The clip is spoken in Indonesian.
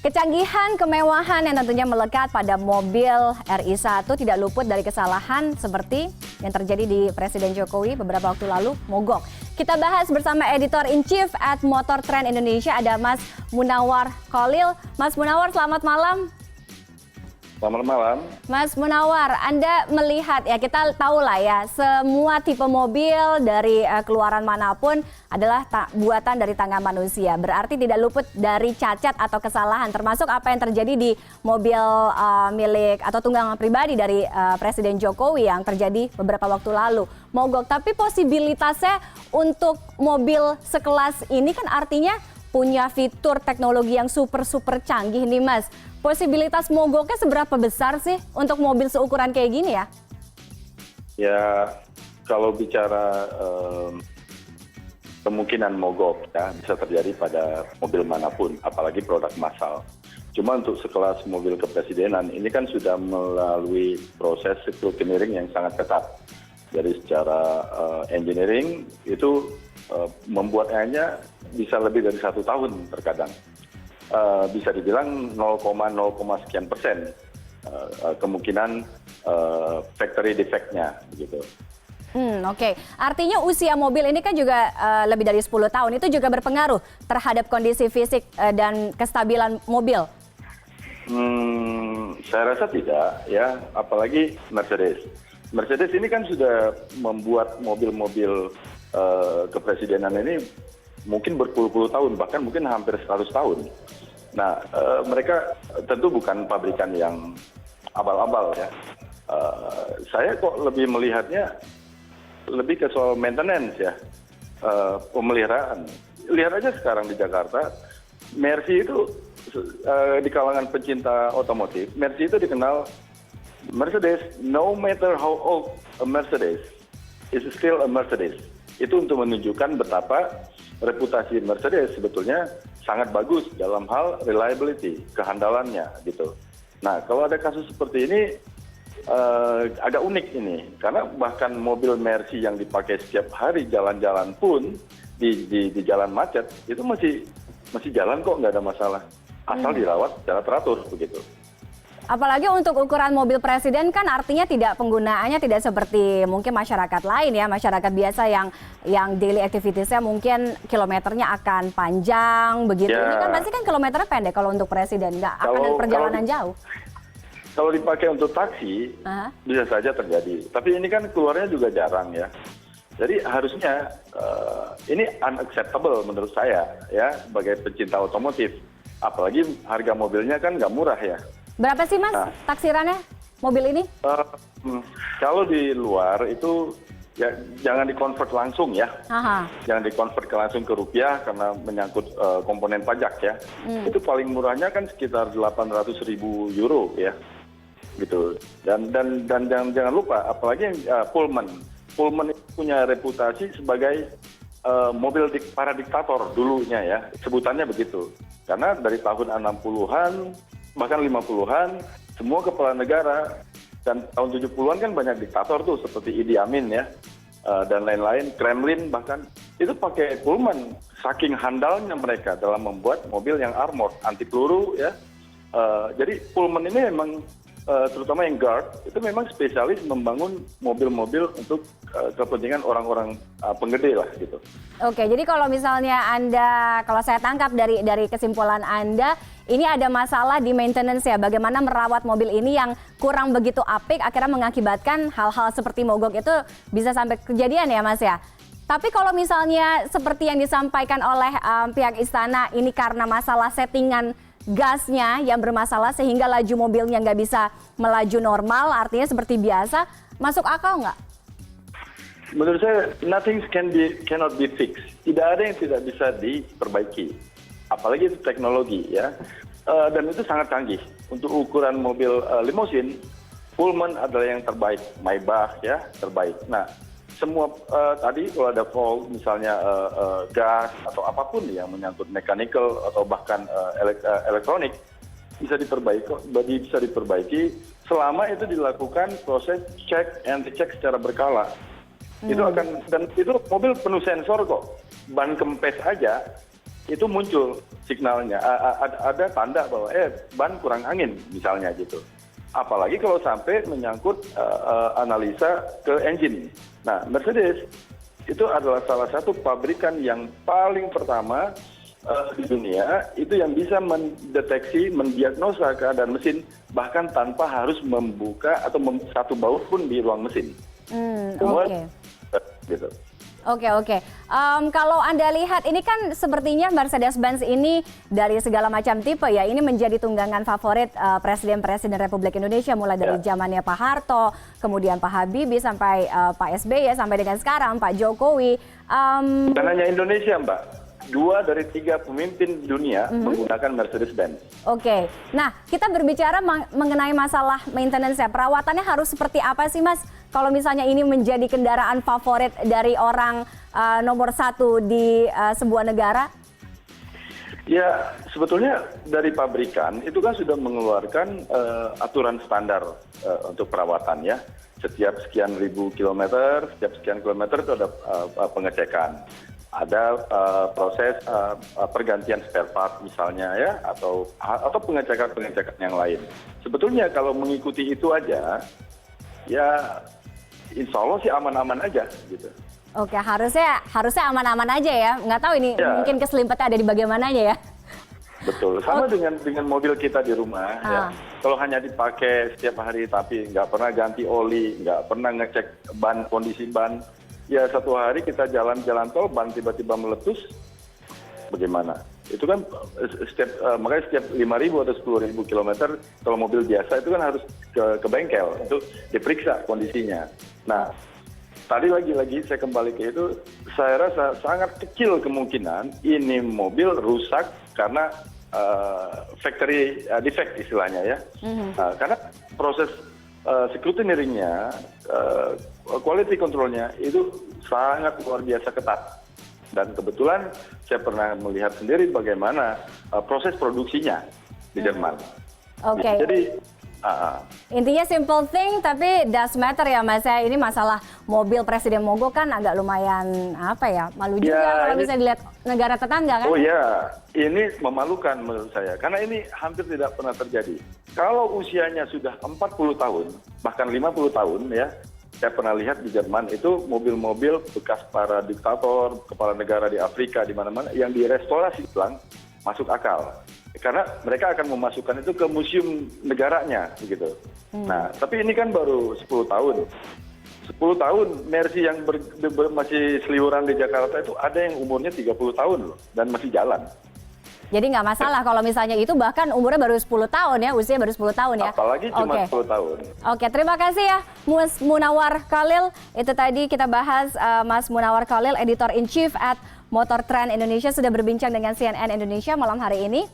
Kecanggihan, kemewahan yang tentunya melekat pada mobil RI1 tidak luput dari kesalahan seperti yang terjadi di Presiden Jokowi beberapa waktu lalu, mogok. Kita bahas bersama Editor-in-Chief at Motor Trend Indonesia, ada Mas Munawar Khalil. Mas Munawar, selamat malam. Selamat malam. Mas Munawar, Anda melihat ya, kita tahu lah ya, semua tipe mobil dari keluaran manapun adalah buatan dari tangan manusia. Berarti tidak luput dari cacat atau kesalahan, termasuk apa yang terjadi di mobil milik atau tunggangan pribadi dari Presiden Jokowi yang terjadi beberapa waktu lalu, mogok. Tapi posibilitasnya untuk mobil sekelas ini kan artinya punya fitur teknologi yang super canggih nih Mas. Posibilitas mogoknya seberapa besar sih untuk mobil seukuran kayak gini ya? Ya, kalau bicara kemungkinan mogok ya bisa terjadi pada mobil manapun, apalagi produk massal. Cuma untuk sekelas mobil kepresidenan ini kan sudah melalui proses scrutineering yang sangat ketat. Dari secara engineering itu membuatnya bisa lebih dari 1 tahun terkadang. Bisa dibilang 0,0 sekian persen kemungkinan factory defect-nya begitu. Oke. Artinya usia mobil ini kan juga lebih dari 10 tahun. Itu juga berpengaruh terhadap kondisi fisik dan kestabilan mobil? Saya rasa tidak ya, apalagi Mercedes. Mercedes ini kan sudah membuat mobil-mobil kepresidenan ini mungkin berpuluh-puluh tahun, bahkan mungkin hampir 100 tahun. Nah, mereka tentu bukan pabrikan yang abal-abal ya. Saya kok lebih melihatnya lebih ke soal maintenance ya, pemeliharaan. Lihat aja sekarang di Jakarta, Mercy itu di kalangan pecinta otomotif, Mercy itu dikenal Mercedes, no matter how old a Mercedes, is still a Mercedes. Itu untuk menunjukkan betapa reputasi Mercedes sebetulnya sangat bagus dalam hal reliability, kehandalannya gitu. Nah, kalau ada kasus seperti ini agak unik ini, karena bahkan mobil Mercy yang dipakai setiap hari jalan-jalan pun di jalan macet itu masih jalan kok, nggak ada masalah, asal dirawat secara teratur begitu. Apalagi untuk ukuran mobil presiden kan artinya penggunaannya tidak seperti mungkin masyarakat lain ya, masyarakat biasa yang daily activities-nya mungkin kilometernya akan panjang begitu. Ya. Ini kan pasti kan kilometernya pendek kalau untuk presiden, nggak akan ada perjalanan jauh. Kalau dipakai untuk taksi bisa saja terjadi, tapi ini kan keluarnya juga jarang ya. Jadi harusnya ini unacceptable menurut saya ya sebagai pecinta otomotif. Apalagi harga mobilnya kan nggak murah ya. Berapa sih Mas taksirannya mobil ini? Kalau di luar itu ya jangan dikonvert langsung ya. Jangan dikonvert langsung ke rupiah karena menyangkut komponen pajak ya. Itu paling murahnya kan sekitar 800.000 euro ya. Gitu. Dan jangan lupa apalagi yang Pullman. Pullman itu punya reputasi sebagai mobil para diktator dulunya ya. Sebutannya begitu. Karena dari tahun 60-an bahkan 50-an, semua kepala negara, dan tahun 70-an kan banyak diktator tuh, seperti Idi Amin ya, dan lain-lain, Kremlin bahkan, itu pakai Pullman, saking handalnya mereka dalam membuat mobil yang armored, anti peluru ya. Jadi Pullman ini memang, terutama yang Guard, itu memang spesialis membangun mobil-mobil untuk kepentingan orang-orang penggede lah gitu. Oke, jadi kalau misalnya kalau saya tangkap dari kesimpulan Anda, ini ada masalah di maintenance ya, bagaimana merawat mobil ini yang kurang begitu apik, akhirnya mengakibatkan hal-hal seperti mogok itu bisa sampai kejadian ya Mas ya. Tapi kalau misalnya seperti yang disampaikan oleh pihak istana, ini karena masalah settingan gasnya yang bermasalah sehingga laju mobilnya nggak bisa melaju normal, artinya seperti biasa, masuk akal nggak? Menurut saya, nothing cannot be fixed. Tidak ada yang tidak bisa diperbaiki. Apalagi itu teknologi ya. Dan itu sangat canggih. Untuk ukuran mobil limousine, Pullman adalah yang terbaik. Maybach ya, terbaik. Nah, semua tadi kalau ada fault, misalnya gas atau apapun yang menyangkut mechanical atau bahkan elektronik, bisa diperbaiki selama itu dilakukan proses check and recheck secara berkala. Itu akan, dan itu mobil penuh sensor kok. Ban kempes aja itu muncul signalnya, ada tanda bahwa ban kurang angin misalnya gitu. Apalagi kalau sampai menyangkut analisa ke engine. Nah, Mercedes itu adalah salah satu pabrikan yang paling pertama di dunia itu yang bisa mendeteksi, mendiagnosa keadaan mesin bahkan tanpa harus membuka atau satu baut pun di ruang mesin. Semua gitu. Oke. Kalau Anda lihat ini kan sepertinya Mercedes-Benz ini dari segala macam tipe ya, ini menjadi tunggangan favorit presiden-presiden Republik Indonesia mulai dari zamannya Pak Harto, kemudian Pak Habibie sampai Pak SBY sampai dengan sekarang Pak Jokowi. Bukan hanya Indonesia, Mbak. 2 dari 3 pemimpin dunia menggunakan Mercedes-Benz. Oke. Nah, kita berbicara mengenai masalah maintenance ya. Perawatannya harus seperti apa sih, Mas? Kalau misalnya ini menjadi kendaraan favorit dari orang nomor 1 di sebuah negara? Ya, sebetulnya dari pabrikan itu kan sudah mengeluarkan aturan standar untuk perawatan ya. Setiap sekian ribu kilometer, setiap sekian kilometer itu ada pengecekan. Ada proses pergantian spare part misalnya ya, atau pengecekan yang lain. Sebetulnya kalau mengikuti itu aja, ya insya Allah sih aman-aman aja gitu. Oke, harusnya aman-aman aja ya. Nggak tahu ini mungkin keselimpetnya ada di bagaimananya ya. Betul, sama dengan mobil kita di rumah ya. Kalau hanya dipakai setiap hari tapi nggak pernah ganti oli, nggak pernah ngecek ban, kondisi ban, ya satu hari kita jalan-jalan tol, ban tiba-tiba meletus, bagaimana? Itu kan makanya setiap 5.000 atau 10.000 kilometer kalau mobil biasa itu kan harus ke bengkel untuk diperiksa kondisinya. Nah, tadi lagi-lagi saya kembali ke itu, saya rasa sangat kecil kemungkinan ini mobil rusak karena factory defect istilahnya ya. Karena proses scrutineering-nya, quality control-nya itu sangat luar biasa ketat. Dan kebetulan saya pernah melihat sendiri bagaimana proses produksinya di Jerman. Oke. Jadi intinya simple thing tapi does matter ya Mas ya. Ini masalah mobil Presiden Mogok kan agak lumayan malu juga kalau bisa dilihat negara tetangga kan. Oh ya, ini memalukan menurut saya karena ini hampir tidak pernah terjadi. Kalau usianya sudah 40 tahun bahkan 50 tahun ya, saya pernah lihat di Jerman itu mobil-mobil bekas para diktator, kepala negara di Afrika di mana-mana yang direstorasi ulang masuk akal. Karena mereka akan memasukkan itu ke museum negaranya begitu. Nah, tapi ini kan baru 10 tahun. 10 tahun Mercy yang masih seliweran di Jakarta itu ada yang umurnya 30 tahun loh dan masih jalan. Jadi nggak masalah kalau misalnya itu bahkan umurnya baru 10 tahun ya, usia baru 10 tahun ya. Apalagi cuma 10 tahun. Oke, terima kasih ya Mas Munawar Khalil. Itu tadi kita bahas Mas Munawar Khalil, Editor in Chief at Motor Trend Indonesia sudah berbincang dengan CNN Indonesia malam hari ini.